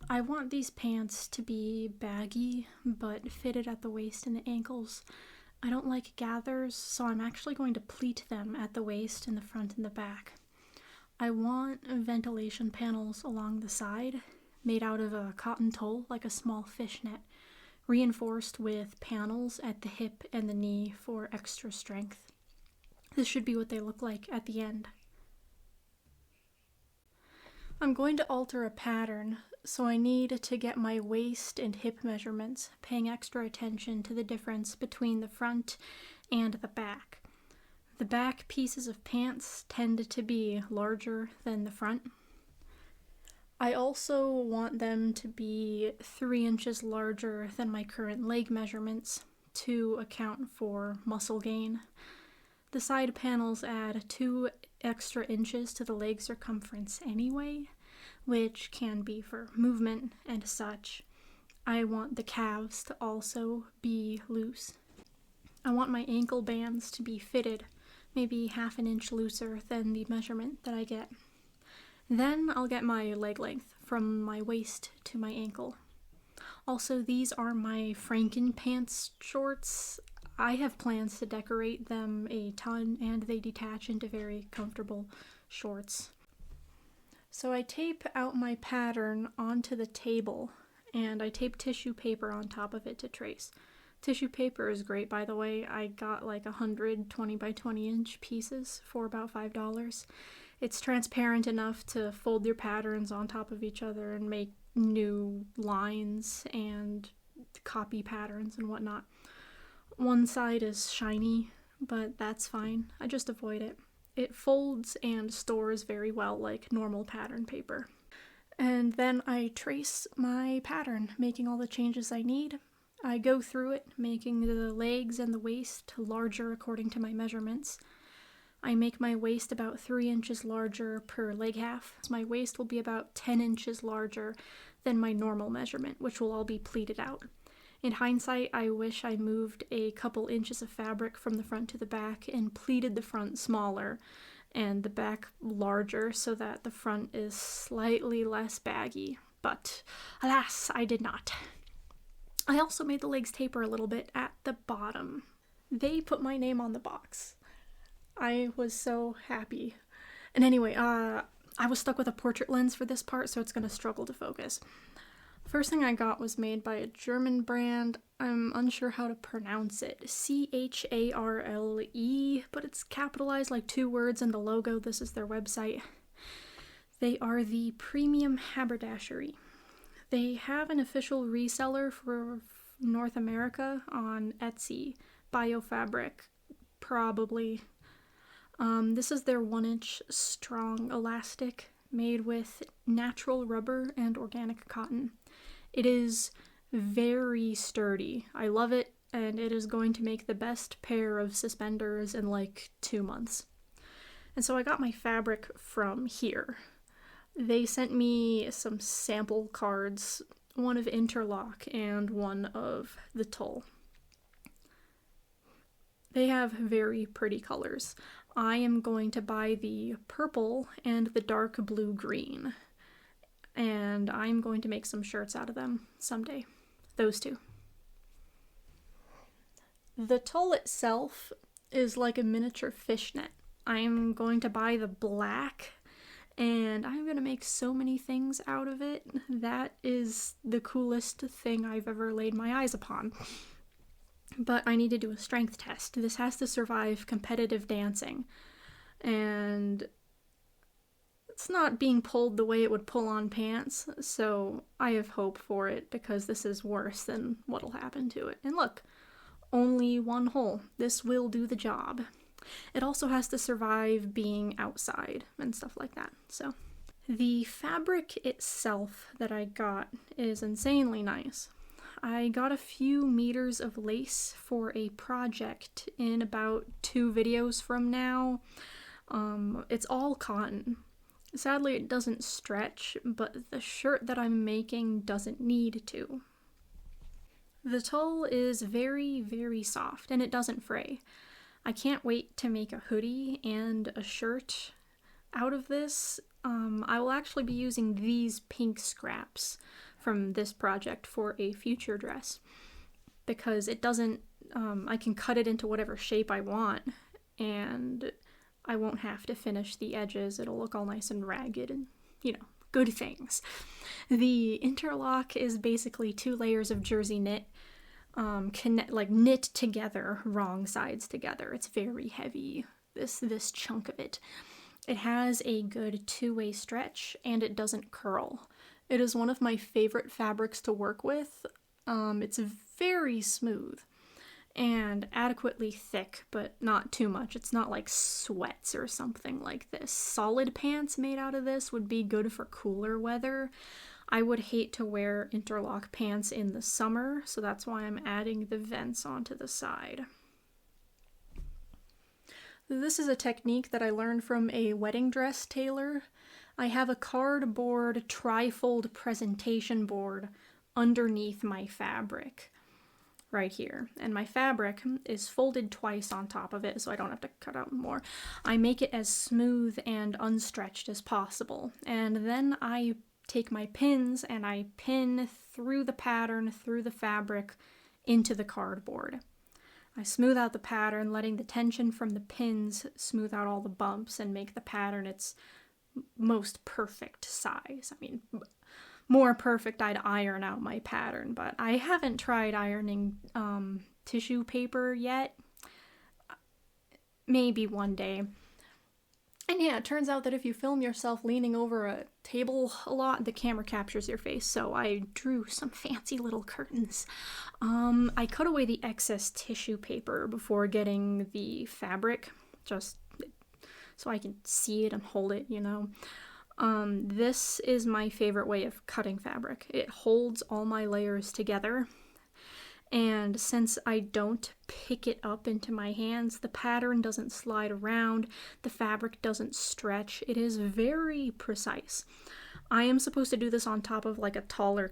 I want these pants to be baggy, but fitted at the waist and the ankles. I don't like gathers, so I'm actually going to pleat them at the waist, in the front, and the back. I want ventilation panels along the side, made out of a cotton tulle, like a small fishnet, reinforced with panels at the hip and the knee for extra strength. This should be what they look like at the end. I'm going to alter a pattern, so I need to get my waist and hip measurements, paying extra attention to the difference between the front and the back. The back pieces of pants tend to be larger than the front. I also want them to be 3 inches larger than my current leg measurements to account for muscle gain. The side panels add 2 extra inches to the leg circumference anyway, which can be for movement and such. I want the calves to also be loose. I want my ankle bands to be fitted, maybe 1/2 inch looser than the measurement that I get. Then I'll get my leg length from my waist to my ankle. Also, these are my Frankenpants shorts. I have plans to decorate them a ton, and they detach into very comfortable shorts. So I tape out my pattern onto the table, and I tape tissue paper on top of it to trace. Tissue paper is great, by the way. I got like 100 20 by 20 inch pieces for about $5. It's transparent enough to fold your patterns on top of each other and make new lines and copy patterns and whatnot. One side is shiny, but that's fine. I just avoid it. It folds and stores very well like normal pattern paper. And then I trace my pattern, making all the changes I need. I go through it, making the legs and the waist larger according to my measurements. I make my waist about 3 inches larger per leg half. So my waist will be about 10 inches larger than my normal measurement, which will all be pleated out. In hindsight, I wish I moved a couple inches of fabric from the front to the back and pleated the front smaller and the back larger so that the front is slightly less baggy. But alas, I did not. I also made the legs taper a little bit at the bottom. They put my name on the box. I was so happy. And anyway, I was stuck with a portrait lens for this part, so it's going to struggle to focus. First thing I got was made by a German brand. I'm unsure how to pronounce it. Charle, but it's capitalized like 2 words in the logo. This is their website. They are the Premium Haberdashery. They have an official reseller for North America on Etsy. Biofabric, probably. This is their 1-inch strong elastic made with natural rubber and organic cotton. It is very sturdy. I love it, and it is going to make the best pair of suspenders in like 2 months. And so I got my fabric from here. They sent me some sample cards, one of interlock and one of the tulle. They have very pretty colors. I am going to buy the purple and the dark blue-green, and I'm going to make some shirts out of them someday. Those 2. The tulle itself is like a miniature fishnet. I'm going to buy the black, and I'm going to make so many things out of it. That is the coolest thing I've ever laid my eyes upon. But I need to do a strength test. This has to survive competitive dancing. And it's not being pulled the way it would pull on pants, so I have hope for it because this is worse than what'll happen to it. And look, only 1 hole. This will do the job. It also has to survive being outside and stuff like that. So the fabric itself that I got is insanely nice. I got a few meters of lace for a project in about 2 videos from now. It's all cotton. Sadly, it doesn't stretch, but the shirt that I'm making doesn't need to. The tulle is very, very soft, and it doesn't fray. I can't wait to make a hoodie and a shirt out of this. I will actually be using these pink scraps from this project for a future dress, because it doesn't, I can cut it into whatever shape I want, and I won't have to finish the edges. It'll look all nice and ragged and, you know, good things. The interlock is basically 2 layers of jersey knit, knit together, wrong sides together. It's very heavy, this chunk of it. It has a good 2-way stretch, and it doesn't curl. It is one of my favorite fabrics to work with. It's very smooth and adequately thick, but not too much. It's not like sweats or something like this. Solid pants made out of this would be good for cooler weather. I would hate to wear interlock pants in the summer, so that's why I'm adding the vents onto the side. This is a technique that I learned from a wedding dress tailor. I have a cardboard trifold presentation board underneath my fabric right here, and my fabric is folded twice on top of it so I don't have to cut out more. I make it as smooth and unstretched as possible, and then I take my pins and I pin through the pattern, through the fabric, into the cardboard. I smooth out the pattern, letting the tension from the pins smooth out all the bumps and make the pattern its most perfect size. I mean, more perfect, I'd iron out my pattern, but I haven't tried ironing tissue paper yet. Maybe one day. And yeah, it turns out that if you film yourself leaning over a table a lot, the camera captures your face, so I drew some fancy little curtains. I cut away the excess tissue paper before getting the fabric, just so I can see it and hold it, you know. This is my favorite way of cutting fabric. It holds all my layers together, and since I don't pick it up into my hands, the pattern doesn't slide around, the fabric doesn't stretch. It is very precise. I am supposed to do this on top of like a taller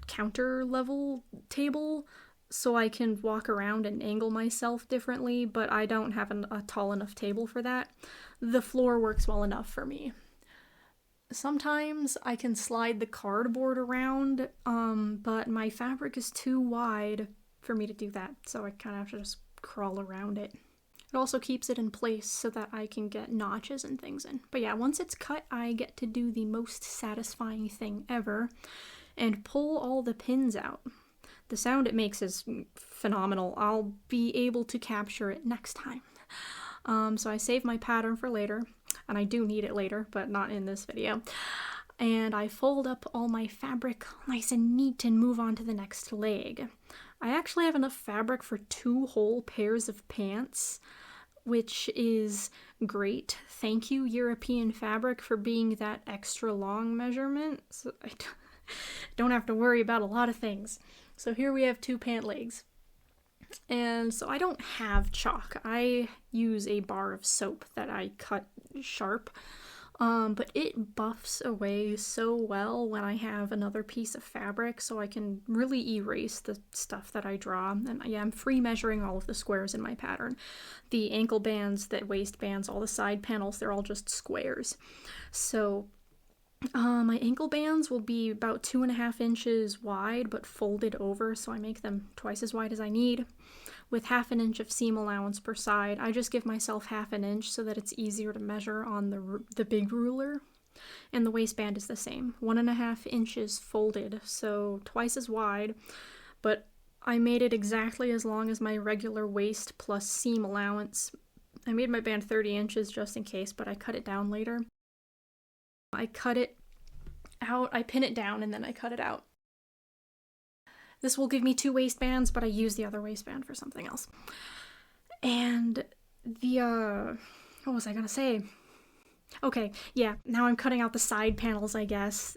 counter level table so I can walk around and angle myself differently, but I don't have a tall enough table for that. The floor works well enough for me. Sometimes I can slide the cardboard around, but my fabric is too wide for me to do that, so I kind of have to just crawl around it. It also keeps it in place so that I can get notches and things in. But yeah, once it's cut, I get to do the most satisfying thing ever and pull all the pins out. The sound it makes is phenomenal. I'll be able to capture it next time. So I save my pattern for later, and I do need it later, but not in this video. And I fold up all my fabric nice and neat and move on to the next leg. I actually have enough fabric for 2 whole pairs of pants, which is great. Thank you, European Fabric, for being that extra long measurement, so I don't have to worry about a lot of things. So here we have 2 pant legs. And so I don't have chalk. I use a bar of soap that I cut sharp, but it buffs away so well when I have another piece of fabric, so I can really erase the stuff that I draw. And yeah, I'm free measuring all of the squares in my pattern. The ankle bands, the waistbands, all the side panels, they're all just squares. So my ankle bands will be about 2.5 inches wide, but folded over, so I make them twice as wide as I need, with 1/2 inch of seam allowance per side. I just give myself 1/2 inch so that it's easier to measure on the big ruler. And the waistband is the same, 1.5 inches folded, so twice as wide, but I made it exactly as long as my regular waist plus seam allowance. I made my band 30 inches just in case, but I cut it down later. I cut it out, I pin it down, and then I cut it out. This will give me 2 waistbands, but I use the other waistband for something else. And the, what was I gonna say? Okay, yeah, now I'm cutting out the side panels, I guess.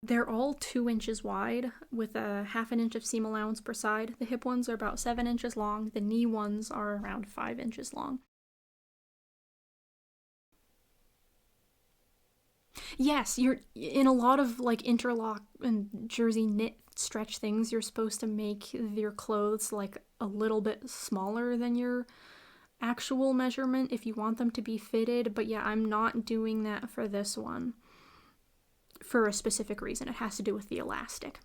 They're all 2 inches wide, with a 1/2 inch of seam allowance per side. The hip ones are about 7 inches long, the knee ones are around 5 inches long. Yes, you're in a lot of like interlock and jersey knit stretch things, you're supposed to make your clothes like a little bit smaller than your actual measurement if you want them to be fitted, but yeah, I'm not doing that for this one. for a specific reason. It has to do with the elastic.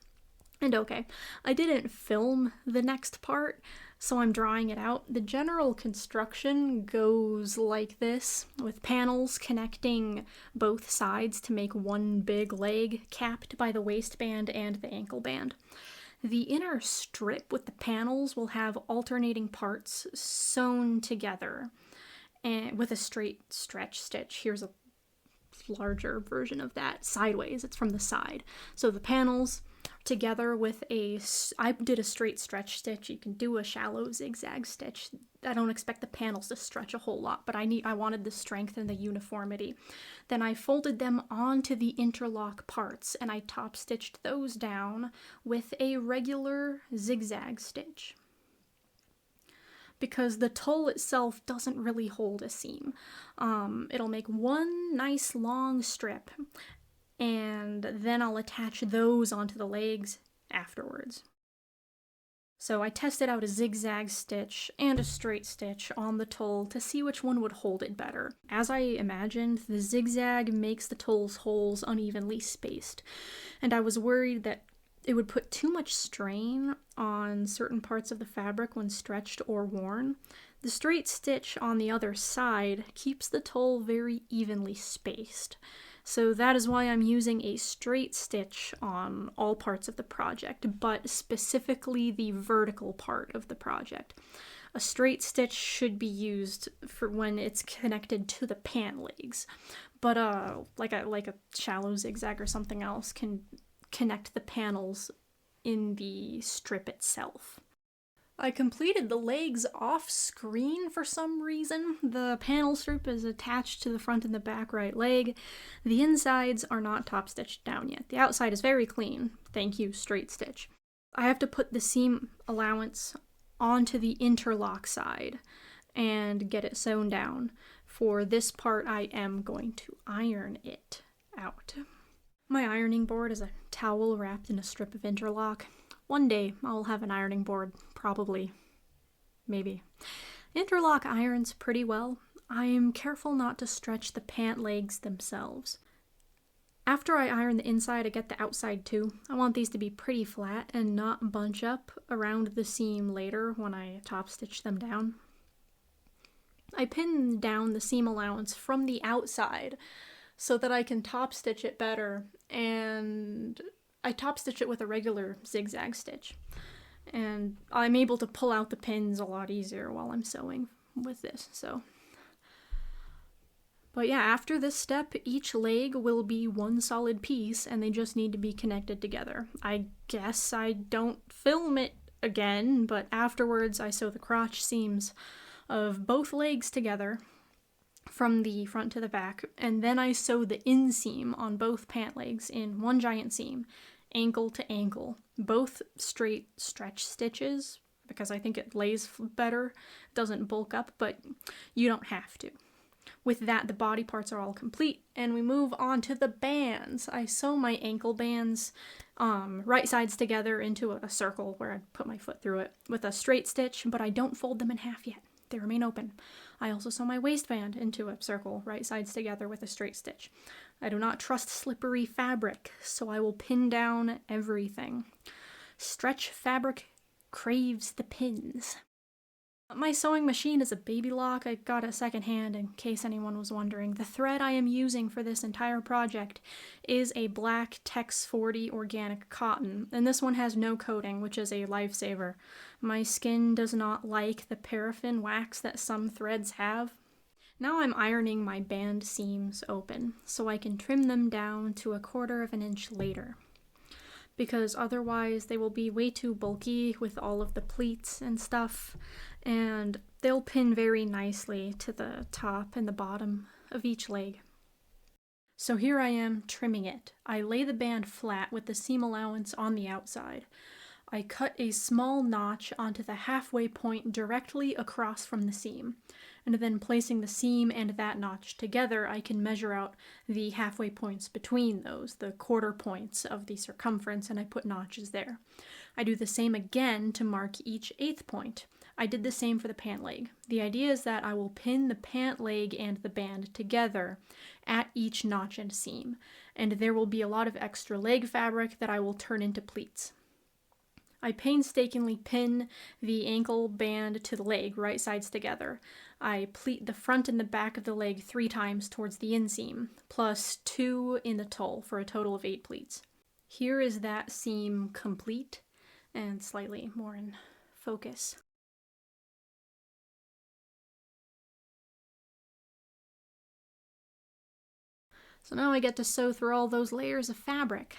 And okay, I didn't film the next part, so I'm drawing it out. The general construction goes like this, with panels connecting both sides to make one big leg capped by the waistband and the ankle band. The inner strip with the panels will have alternating parts sewn together and with a straight stretch stitch. Here's a larger version of that sideways. It's from the side. So the panels together with I did a straight stretch stitch. You can do a shallow zigzag stitch. I don't expect the panels to stretch a whole lot, but I wanted the strength and the uniformity. Then I folded them onto the interlock parts and I top stitched those down with a regular zigzag stitch. Because the tulle itself doesn't really hold a seam. It'll make one nice long strip, and then I'll attach those onto the legs afterwards. So I tested out a zigzag stitch and a straight stitch on the tulle to see which one would hold it better. As I imagined, the zigzag makes the tulle's holes unevenly spaced, and I was worried that it would put too much strain on certain parts of the fabric when stretched or worn. The straight stitch on the other side keeps the tulle very evenly spaced. So that is why I'm using a straight stitch on all parts of the project, but specifically the vertical part of the project. A straight stitch should be used for when it's connected to the pant legs, but like a shallow zigzag or something else can connect the panels in the strip itself. I completed the legs off screen for some reason. The panel strip is attached to the front and the back right leg. The insides are not top stitched down yet. The outside is very clean. Thank you, straight stitch. I have to put the seam allowance onto the interlock side and get it sewn down. For this part, I am going to iron it out. My ironing board is a towel wrapped in a strip of interlock. One day I'll have an ironing board, probably. Maybe. Interlock irons pretty well. I am careful not to stretch the pant legs themselves. After I iron the inside, I get the outside too. I want these to be pretty flat and not bunch up around the seam later when I top stitch them down. I pin down the seam allowance from the outside so that I can top stitch it better, and I top stitch it with a regular zigzag stitch. And I'm able to pull out the pins a lot easier while I'm sewing with this, so. But yeah, after this step, each leg will be one solid piece, and they just need to be connected together. I guess I don't film it again, but afterwards I sew the crotch seams of both legs together from the front to the back, and then I sew the inseam on both pant legs in one giant seam, ankle to ankle, both straight stretch stitches, because I think it lays better, doesn't bulk up, but you don't have to. With that, the body parts are all complete, and we move on to the bands. I sew my ankle bands right sides together into a circle where I put my foot through it with a straight stitch, but I don't fold them in half yet. They remain open. I also sew my waistband into a circle, right sides together with a straight stitch. I do not trust slippery fabric, so I will pin down everything. Stretch fabric craves the pins. My sewing machine is a Baby Lock. I got it secondhand in case anyone was wondering. The thread I am using for this entire project is a black Tex 40 organic cotton, and this one has no coating, which is a lifesaver. My skin does not like the paraffin wax that some threads have. Now I'm ironing my band seams open, so I can trim them down to 1/4 of an inch later, because otherwise they will be way too bulky with all of the pleats and stuff, and they'll pin very nicely to the top and the bottom of each leg. So here I am trimming it. I lay the band flat with the seam allowance on the outside. I cut a small notch onto the halfway point directly across from the seam, and then placing the seam and that notch together, I can measure out the halfway points between those, the 1/4 points of the circumference, and I put notches there. I do the same again to mark each 1/8 point. I did the same for the pant leg. The idea is that I will pin the pant leg and the band together at each notch and seam, and there will be a lot of extra leg fabric that I will turn into pleats. I painstakingly pin the ankle band to the leg, right sides together. I pleat the front and the back of the leg 3 times towards the inseam, plus 2 in the tulle for a total of 8 pleats. Here is that seam complete and slightly more in focus. So now I get to sew through all those layers of fabric.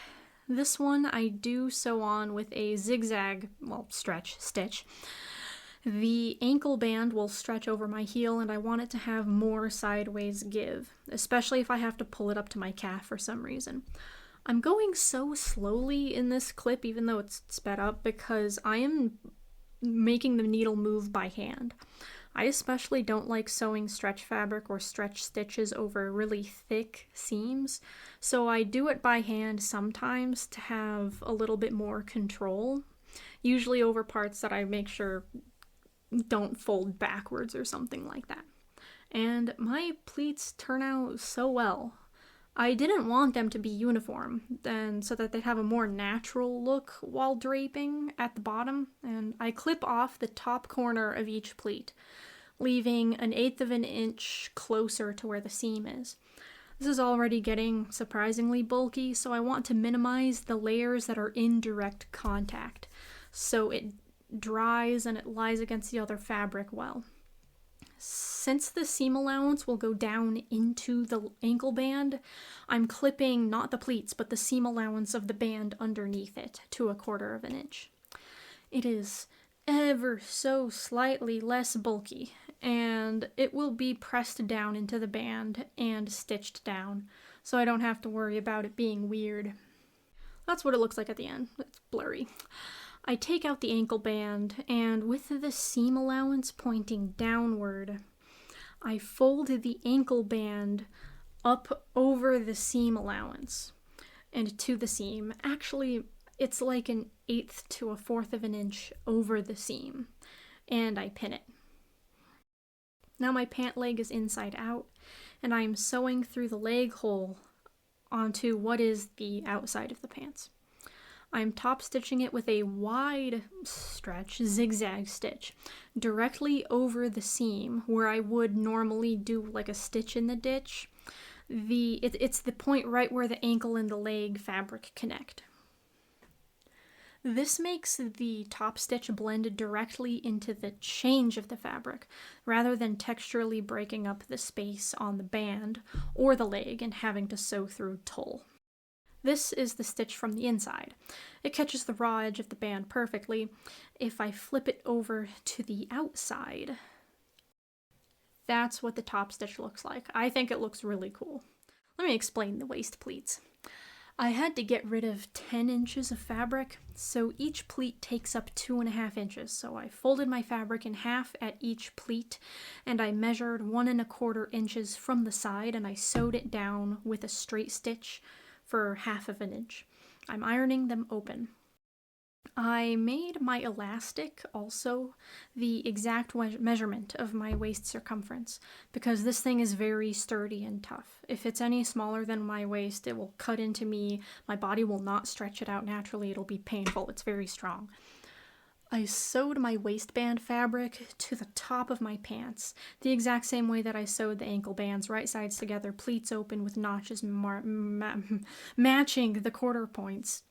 This one I do sew on with a zigzag, stretch stitch. The ankle band will stretch over my heel, and I want it to have more sideways give, especially if I have to pull it up to my calf for some reason. I'm going so slowly in this clip, even though it's sped up, because I am making the needle move by hand. I especially don't like sewing stretch fabric or stretch stitches over really thick seams, so I do it by hand sometimes to have a little bit more control, usually over parts that I make sure don't fold backwards or something like that. And my pleats turn out so well. I didn't want them to be uniform, and so that they have a more natural look while draping at the bottom, and I clip off the top corner of each pleat, leaving 1/8 of an inch closer to where the seam is. This is already getting surprisingly bulky, so I want to minimize the layers that are in direct contact, so it dries and it lies against the other fabric well. Since the seam allowance will go down into the ankle band, I'm clipping not the pleats, but the seam allowance of the band underneath it to 1/4 of an inch. It is ever so slightly less bulky, and it will be pressed down into the band and stitched down, so I don't have to worry about it being weird. That's what it looks like at the end. It's blurry. I take out the ankle band, and with the seam allowance pointing downward, I fold the ankle band up over the seam allowance and to the seam. Actually, it's like 1/8 to 1/4 of an inch over the seam, and I pin it. Now my pant leg is inside out, and I am sewing through the leg hole onto what is the outside of the pants. I'm top stitching it with a wide stretch zigzag stitch directly over the seam where I would normally do like a stitch in the ditch. It's the point right where the ankle and the leg fabric connect. This makes the top stitch blend directly into the change of the fabric, rather than texturally breaking up the space on the band or the leg and having to sew through tulle. This is the stitch from the inside. It catches the raw edge of the band perfectly. If I flip it over to the outside, that's what the top stitch looks like. I think it looks really cool. Let me explain the waist pleats. I had to get rid of 10 inches of fabric, so each pleat takes up 2.5 inches. So I folded my fabric in half at each pleat, and I measured 1.25 inches from the side, and I sewed it down with a straight stitch for 1/2 inch. I'm ironing them open. I made my elastic also the exact measurement of my waist circumference, because this thing is very sturdy and tough. If it's any smaller than my waist, it will cut into me. My body will not stretch it out naturally. It'll be painful. It's very strong. I sewed my waistband fabric to the top of my pants, the exact same way that I sewed the ankle bands, right sides together, pleats open with notches matching the quarter points.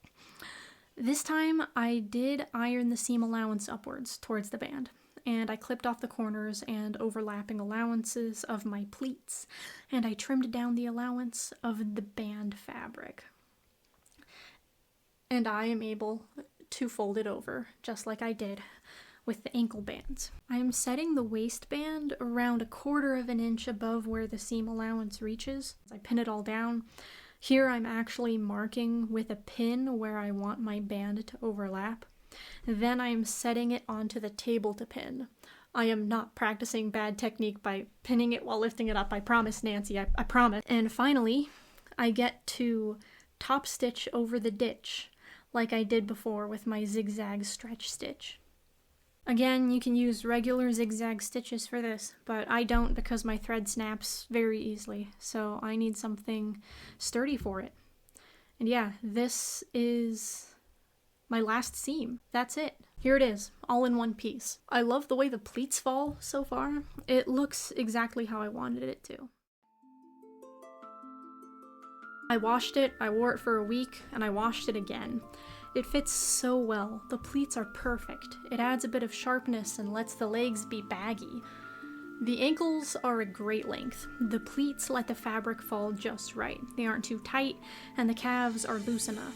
This time I did iron the seam allowance upwards towards the band, and I clipped off the corners and overlapping allowances of my pleats, and I trimmed down the allowance of the band fabric. And I am able to fold it over, just like I did with the ankle bands. I am setting the waistband around 1/4 inch above where the seam allowance reaches. I pin it all down. Here I'm actually marking with a pin where I want my band to overlap. Then I am setting it onto the table to pin. I am not practicing bad technique by pinning it while lifting it up. I promise, Nancy, I promise. And finally, I get to top stitch over the ditch, like I did before with my zigzag stretch stitch. Again, you can use regular zigzag stitches for this, but I don't because my thread snaps very easily, so I need something sturdy for it. And yeah, this is my last seam. That's it. Here it is, all in one piece. I love the way the pleats fall so far. It looks exactly how I wanted it to. I washed it, I wore it for a week, and I washed it again. It fits so well. The pleats are perfect. It adds a bit of sharpness and lets the legs be baggy. The ankles are a great length. The pleats let the fabric fall just right. They aren't too tight, and the calves are loose enough.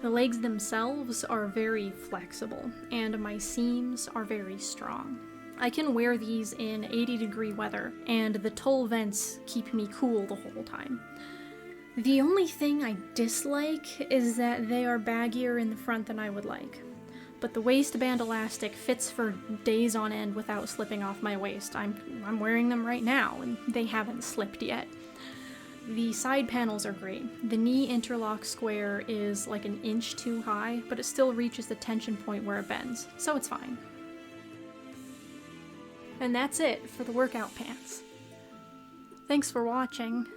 The legs themselves are very flexible, and my seams are very strong. I can wear these in 80-degree weather, and the tulle vents keep me cool the whole time. The only thing I dislike is that they are baggier in the front than I would like. But the waistband elastic fits for days on end without slipping off my waist. I'm wearing them right now, and they haven't slipped yet. The side panels are great. The knee interlock square is like an inch too high, but it still reaches the tension point where it bends, so it's fine. And that's it for the workout pants. Thanks for watching.